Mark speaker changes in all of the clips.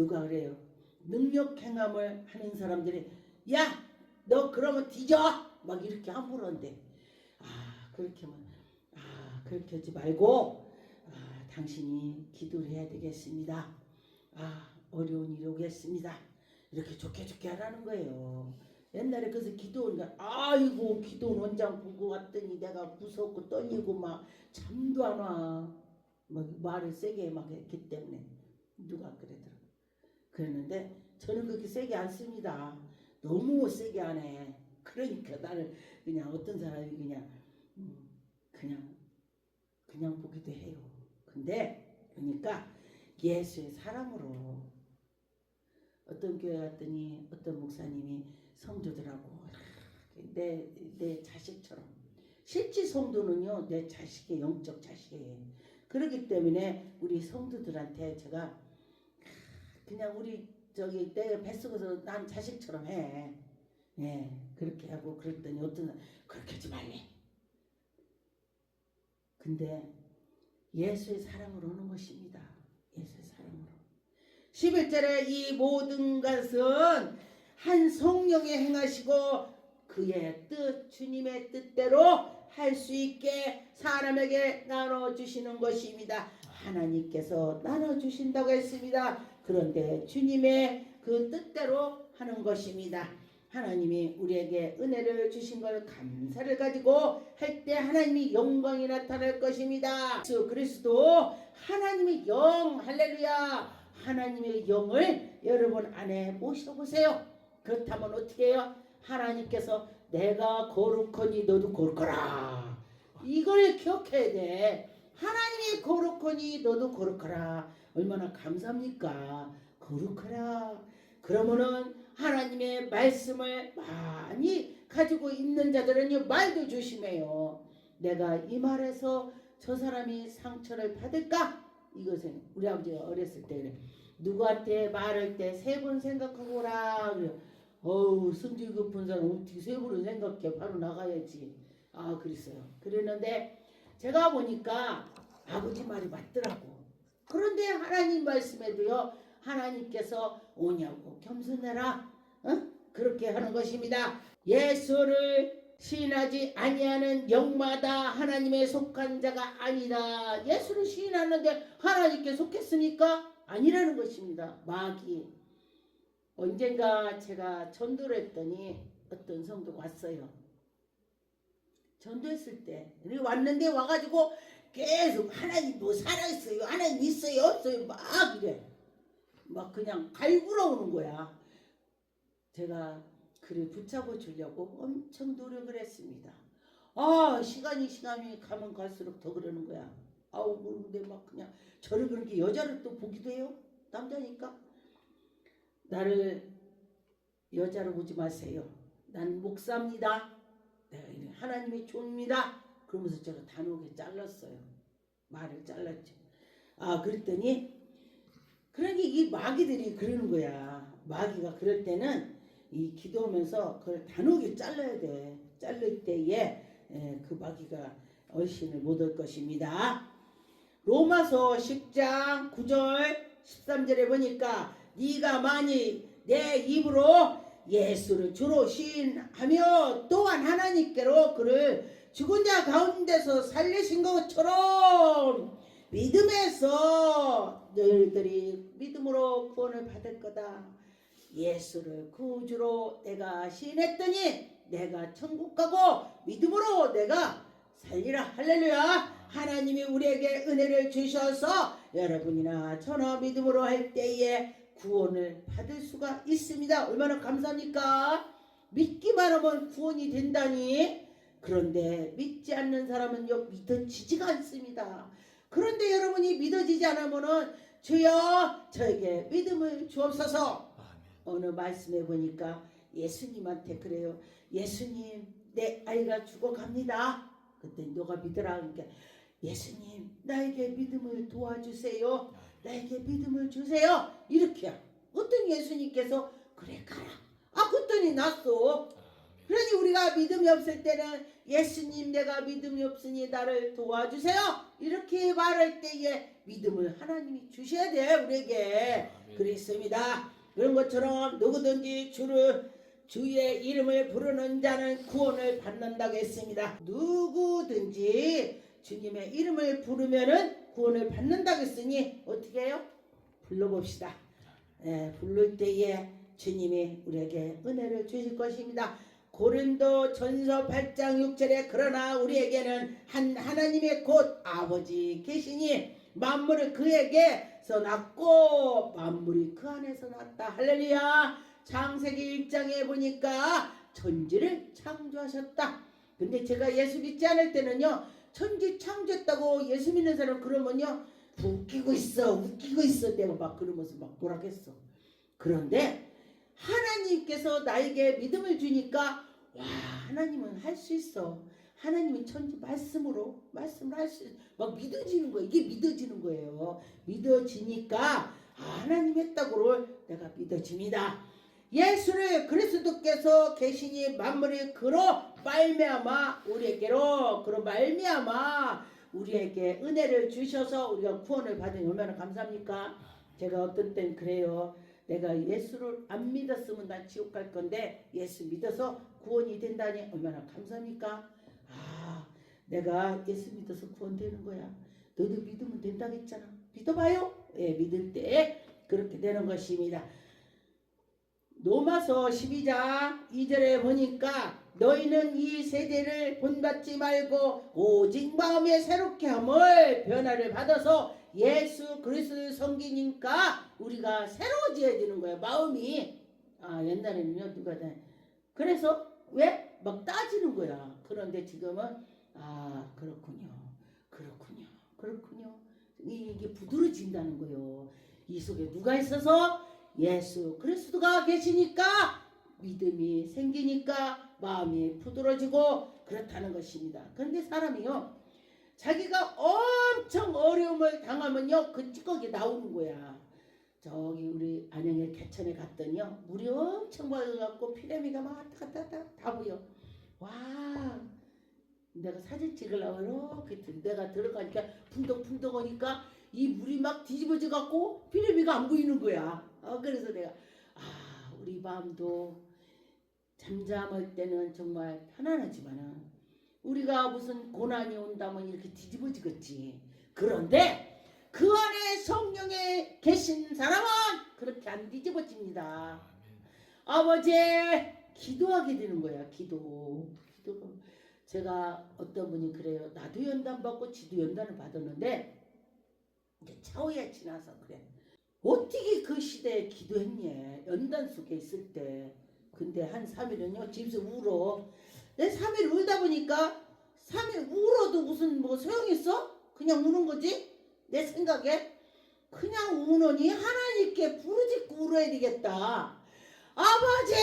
Speaker 1: 누가 그래요? 능력 행함을 하는 사람들이 야, 너 그러면 뒤져 막 이렇게 함부로 한대. 그렇게 하지 말고 당신이 기도를 해야 되겠습니다. 어려운 일이 오겠습니다. 이렇게 좋게 하라는 거예요. 옛날에 그래서 기도원가 아이고 기도원 원장 보고 왔더니 내가 무섭고 떨리고 막 잠도 안 와. 막 말을 세게 막 했기 때문에 누가 그러더라고. 그랬는데 저는 그렇게 세게 안 씁니다. 너무 세게 안 해. 그러니까 나를 그냥 어떤 사람이 그냥 보기도 해요. 근데 그러니까 예수의 사랑으로 어떤 교회 갔더니 어떤 목사님이 성도들하고 내 자식처럼 실제 성도는요 내 자식의 영적 자식이에요. 그렇기 때문에 우리 성도들한테 제가 그냥 우리 저기 내 뱃속에서 난 자식처럼 해. 예, 그렇게 하고 그랬더니 어떤 사람 그렇게 하지 말래. 근데 예수의 사랑으로 오는 것입니다. 예수의 사랑으로. 11절에 이 모든 것은 한 성령이 행하시고 그의 뜻, 주님의 뜻대로 할 수 있게 사람에게 나눠주시는 것입니다. 하나님께서 나눠주신다고 했습니다. 그런데 주님의 그 뜻대로 하는 것입니다. 하나님이 우리에게 은혜를 주신 걸 감사를 가지고 할 때 하나님이 영광이 나타날 것입니다. 예수 그리스도 하나님의 영, 할렐루야, 하나님의 영을 여러분 안에 모셔보세요. 그렇다면 어떻게 해요? 하나님께서 내가 거룩하니 너도 거룩하라. 이걸 기억해야 돼. 하나님이 거룩하니 너도 거룩하라. 얼마나 감사합니까? 거룩하라. 그러면은 하나님의 말씀을 많이 가지고 있는 자들은 말도 조심해요. 내가 이 말에서 저 사람이 상처를 받을까? 이것은 우리 아버지가 어렸을 때 그래. 누구한테 말할 때 3번 생각하고 오라. 어우 성질 급한 사람 어떻게 3번을 생각해. 바로 나가야지. 그랬어요. 그랬는데 제가 보니까 아버지 말이 맞더라고. 그런데 하나님 말씀에도요. 하나님께서 오냐고 겸손해라. 그렇게 하는 것입니다. 예수를 시인하지 아니하는 영마다 하나님의 속한 자가 아니다. 예수를 시인하는데 하나님께 속했습니까? 아니라는 것입니다. 마귀. 언젠가 제가 전도를 했더니 어떤 성도가 왔어요. 전도했을 때 왔는데 와가지고 계속 하나님 뭐 살아있어요, 하나님 있어요, 없어요 막 이래. 막 그냥 갈구러 오는 거야. 제가 그를 붙잡아 주려고 엄청 노력을 했습니다. 시간이 가면 갈수록 더 그러는 거야. 근데 막 그냥 저를 그렇게 여자를 또 보기도 해요. 남자니까. 나를 여자로 보지 마세요. 난 목사입니다. 내가 하나님의 종입니다. 그러면서 제가 단호하게 잘랐어요. 말을 잘랐죠. 그랬더니 그러니 이 마귀들이 그러는 거야. 마귀가 그럴 때는 이 기도하면서 그걸 단호하게 잘라야 돼. 자를 때에 그 마귀가 얼씬을 못 할 것입니다. 로마서 10장 9절 13절에 보니까 네가 만일 내 입으로 예수를 주로 시인하며 또한 하나님께로 그를 죽은 자 가운데서 살리신 것처럼 믿음에서 너희들이 믿음으로 구원을 받을 거다. 예수를 구주로 내가 시인했더니 내가 천국 가고 믿음으로 내가 살리라. 할렐루야. 하나님이 우리에게 은혜를 주셔서 여러분이나 저나 믿음으로 할 때에 구원을 받을 수가 있습니다. 얼마나 감사합니까? 믿기만 하면 구원이 된다니. 그런데 믿지 않는 사람은요 믿어지지가 않습니다. 그런데 여러분이 믿어지지 않으면은 주여 저에게 믿음을 주옵소서. 어느 말씀에 보니까 예수님한테 그래요. 예수님 내 아이가 죽어갑니다. 그때 너가 믿으라. 그러니까 예수님 나에게 믿음을 도와주세요. 나에게 믿음을 주세요. 이렇게 어떤 예수님께서 그래 가라. 그랬더니 났어. 그러니 우리가 믿음이 없을 때는 예수님 내가 믿음이 없으니 나를 도와주세요 이렇게 말할 때에 믿음을 하나님이 주셔야 돼 우리에게. 그렇습니다. 그런 것처럼 누구든지 주의 이름을 부르는 자는 구원을 받는다고 했습니다. 누구든지 주님의 이름을 부르면은 구원을 받는다고 했으니 어떻게 해요? 불러봅시다. 부를 때에 주님이 우리에게 은혜를 주실 것입니다. 고린도 전서 8장 6절에 그러나 우리에게는 한 하나님의 곧 아버지 계시니 만물을 그에게서 났고 만물이 그 안에서 났다. 할렐루야. 창세기 1장에 보니까 천지를 창조하셨다. 근데 제가 예수 믿지 않을 때는요 천지 창조했다고 예수 믿는 사람 그러면요 웃기고 있어 내가 막 그러면서 막 뭐라겠어. 그런데 하나님께서 나에게 믿음을 주니까 와 하나님은 할 수 있어. 하나님이 천지 말씀을 할 수 막 믿어지는 거예요. 이게 믿어지는 거예요. 믿어지니까 하나님 했다고를 내가 믿어집니다. 예수를 그리스도께서 계시니 만물이 그로 말미암아 우리에게 은혜를 주셔서 우리가 구원을 받으니 얼마나 감사합니까? 제가 어떤 땐 그래요. 내가 예수를 안 믿었으면 난 지옥 갈 건데 예수 믿어서 구원이 된다니 얼마나 감사합니까? 내가 예수 믿어서 구원되는 거야. 너도 믿으면 된다고 했잖아. 믿어봐요. 믿을 때 그렇게 되는 것입니다. 로마서 12장 2절에 보니까 너희는 이 세대를 본받지 말고 오직 마음에 새롭게 함을 변화를 받아서 예수 그리스도를 섬기니까 우리가 새로워져야 되는 거예요. 마음이 옛날에는요 누가 다 그래서 왜? 막 따지는 거야. 그런데 지금은 그렇군요. 이게 부드러진다는 거예요. 이 속에 누가 있어서 예수 그리스도가 계시니까 믿음이 생기니까 마음이 부드러지고 그렇다는 것입니다. 그런데 사람이요 자기가 엄청 어려움을 당하면요 그 찌꺼기 나오는 거야. 저기 우리 안양의 개천에 갔더니요 물이 엄청 맑아갖고 피라미가 막 왔다 갔다 다 보여. 와 내가 사진 찍으려고 이렇게 내가 들어가니까 풍덩풍덩하니까 이 물이 막 뒤집어져 갖고 피라미가 안 보이는 거야. 그래서 내가 우리 마음도 잠잠할 때는 정말 편안하지만은 우리가 무슨 고난이 온다면 이렇게 뒤집어지겠지. 그런데 그 안에 성령에 계신 사람은 그렇게 안 뒤집어집니다. 아버지 기도하게 되는 거야. 기도. 제가 어떤 분이 그래요. 나도 연단 받고 지도 연단을 받았는데 이제 차후에 지나서 그래. 어떻게 그 시대에 기도했니? 연단 속에 있을 때. 근데 한 3일은요 집에서 울어. 내 3일 울다 보니까 3일 울어도 무슨 뭐 소용있어? 그냥 우는 거지? 내 생각에 그냥 우느니 하나님께 부르짖고 울어야 되겠다. 아버지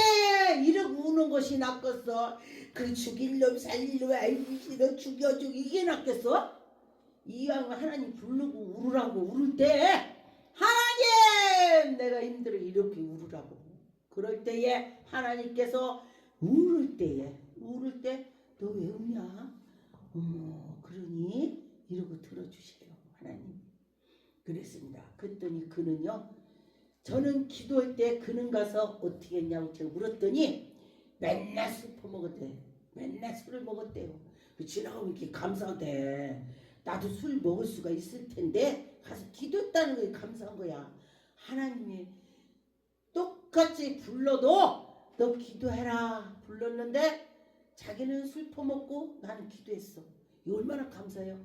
Speaker 1: 이러고 우는 것이 낫겠어. 그 죽일 놈 살릴 놈 너 죽여 이게 낫겠어? 이왕 하나님 부르고 울으라고 울을 때 하나님 내가 힘들어 이렇게 울으라고. 그럴 때에 하나님께서 울을 때 너 왜 우냐? 그러니 이러고 들어주세요 하나님. 그랬습니다. 그랬더니 그는요 저는 기도할 때 그는 가서 어떻게 했냐고 제가 물었더니 맨날 술 퍼먹었대. 맨날 술을 먹었대요. 지나가면 이렇게 감사하대. 나도 술 먹을 수가 있을 텐데 가서 기도했다는 게 감사한 거야. 하나님이 똑같이 불러도 너 기도해라 불렀는데 자기는 술 퍼먹고 나는 기도했어. 이거 얼마나 감사해요.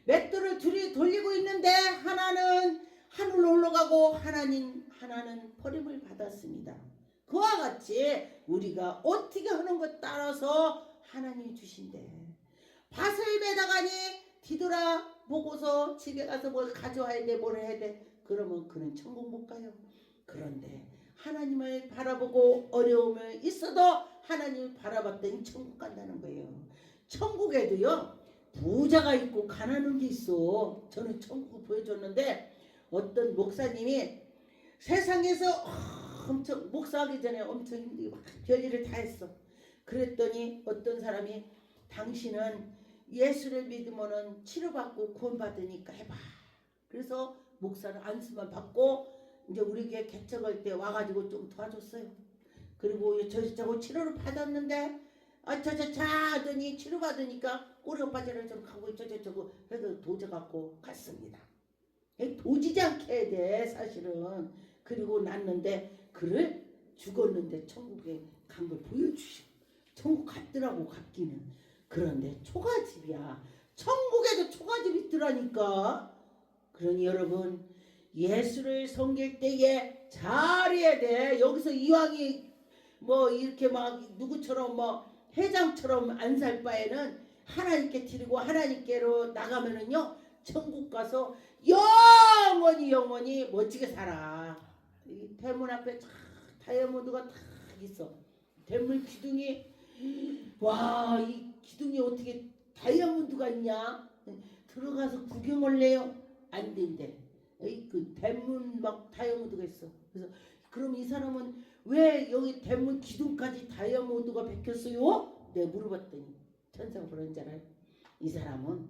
Speaker 1: 맷돌을 둘이 돌리고 있는데 하나는 하늘로 올라가고 하나는 버림을 받았습니다. 그와 같이 우리가 어떻게 하는 것 따라서 하나님이 주신대. 밭을 매다가니 뒤돌아보고서 집에 가서 뭘 가져와야 돼 뭘 해야 돼 그러면 그는 천국 못 가요. 그런데 하나님을 바라보고 어려움을 있어도 하나님을 바라봤더니 천국 간다는 거예요. 천국에도요 부자가 있고 가난한 게 있어. 저는 천국을 보여줬는데 어떤 목사님이 세상에서 엄청 목사하기 전에 엄청 힘들게 막 별일을 다 했어. 그랬더니 어떤 사람이 당신은 예수를 믿으면은 치료받고 구원받으니까 해봐. 그래서 목사는 안수만 받고 이제 우리 교회 개척할 때 와가지고 좀 도와줬어요. 그리고 저거 치료를 받았는데 저저자 하더니 치료받으니까 꼬리 오빠처럼 좀 가고 저거 해서 도져갖고 갔습니다. 도지지 않게 해야 돼 사실은. 그리고 났는데 그를 죽었는데 천국에 간 걸 보여주시고 천국 갔더라고 갔기는. 그런데 초가집이야. 천국에도 초가집이 있더라니까. 그러니 여러분 예수를 섬길 때에 잘해야 돼. 여기서 이왕이 뭐 이렇게 막 누구처럼 뭐 회장처럼 안 살 바에는 하나님께 드리고 하나님께로 나가면은요 천국 가서 영원히 멋지게 살아. 이 대문 앞에 쫙 다이아몬드가 딱 있어. 대문 기둥이 와, 이 기둥이 어떻게 다이아몬드가 있냐? 들어가서 구경을 해요. 안 된대. 그 대문 막 다이아몬드가 있어. 그래서 그럼 이 사람은 왜 여기 대문 기둥까지 다이아몬드가 박혔어요? 내가 물어봤더니 천사가 그런 줄 알아요. 이 사람은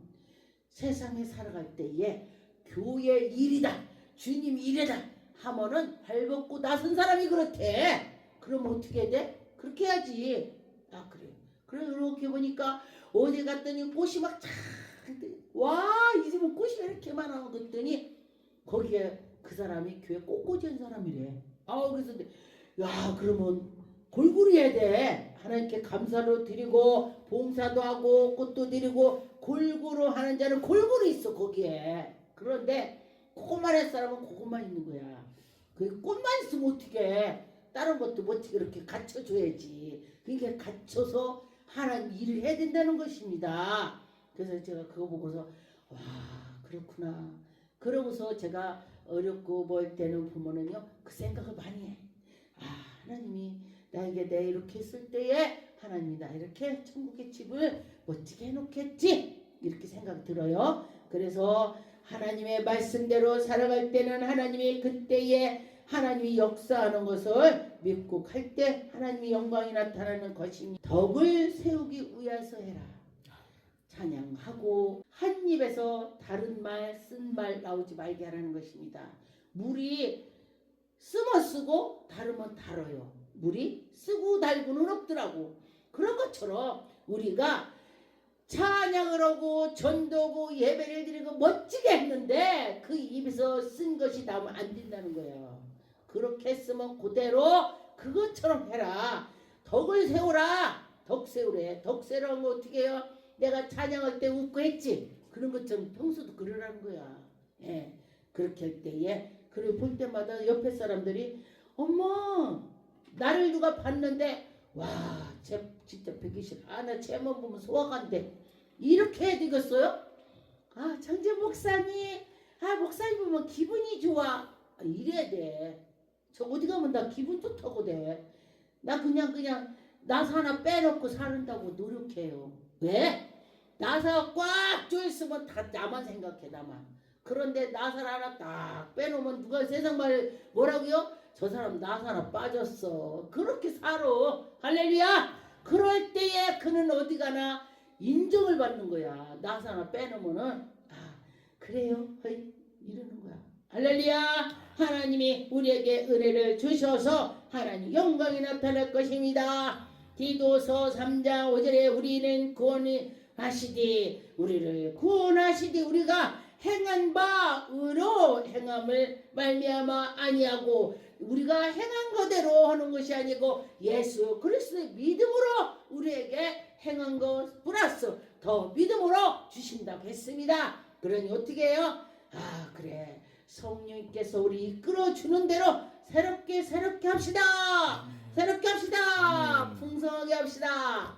Speaker 1: 세상에 살아갈 때에 교회 일이다, 주님 일이다 하면은 발벗고 나선 사람이 그렇대. 그럼 어떻게 해야 돼? 그렇게 해야지. 아 그래요. 그래 이렇게 보니까 어디 갔더니 꽃이 막 쫙 와 이 집은 꽃이 왜 이렇게 많아 그랬더니 거기에 그 사람이 교회 꽃꽂이한 사람이래. 아 그래서 야 그러면 골고루 해야 돼. 하나님께 감사로 드리고 봉사도 하고 꽃도 드리고 골고루 하는 자는 골고루 있어 거기에. 그런데 그것만 할 사람은 그것만 있는 거야. 그 꽃만 있으면 어떻게 다른 것도 멋지게 이렇게 갖춰줘야지. 그러니까 갖춰서 하나님 일을 해야 된다는 것입니다. 그래서 제가 그거 보고서 와 그렇구나. 그러고서 제가 어렵고 뭘 때는 보면은요 그 생각을 많이 해. 아 하나님이 나에게 내 이렇게 했을 때에 하나님이 나 이렇게 천국의 집을 멋지게 해놓겠지 이렇게 생각 들어요. 그래서 하나님의 말씀대로 살아갈 때는 하나님이 그때에 하나님이 역사하는 것을 믿고 갈 때 하나님의 영광이 나타나는 것이니 덕을 세우기 위해서 해라. 찬양하고 한 입에서 다른 말, 쓴 말 나오지 말게 하라는 것입니다. 물이 쓰면 쓰고 다르면 달아요. 물이 쓰고 달고는 없더라고. 그런 것처럼 우리가 찬양을 하고 전도하고 예배를 드리고 멋지게 했는데 그 입에서 쓴 것이 나오면 안 된다는 거예요. 그렇게 했으면 그대로 그것처럼 해라. 덕을 세우라. 덕 세우래. 덕 세우라는 거 어떻게 해요? 내가 찬양할 때 웃고 했지. 그런 것처럼 평소도 그러라는 거야. 예. 그렇게 할 때에 그리고 볼 때마다 옆에 사람들이 엄마 나를 누가 봤는데 와 쟤 진짜 배기실 나 쟤만 보면 소화간대 이렇게 해야 되겠어요? 아 정재 목사님 목사님 보면 기분이 좋아 이래야 돼. 저 어디 가면 나 기분 좋다고 돼. 나 그냥 나사 하나 빼놓고 사는다고 노력해요. 왜? 나사가 꽉 조였으면 다 나만 생각해 나만. 그런데 나사를 하나 딱 빼놓으면 누가 세상 말 뭐라고요? 저 사람 나사 하나 빠졌어. 그렇게 살아. 할렐루야. 그럴 때에 그는 어디 가나 인정을 받는 거야. 나사 하나 빼놓으면은 그래요. 이러는 거야. 할렐루야. 하나님이 우리에게 은혜를 주셔서 하나님 영광이 나타날 것입니다. 디도서 3장 5절에 우리는 구원하시되 우리를 구원하시되 우리가 행한 바 의로 행함을 말미암아 아니하고 우리가 행한 거대로 하는 것이 아니고 예수 그리스도의 믿음으로 우리에게 행한 것 플러스 더 믿음으로 주신다고 했습니다. 그러니 어떻게 해요? 그래 성령님께서 우리 이끌어주는 대로 새롭게 합시다. 새롭게 합시다. 풍성하게 합시다.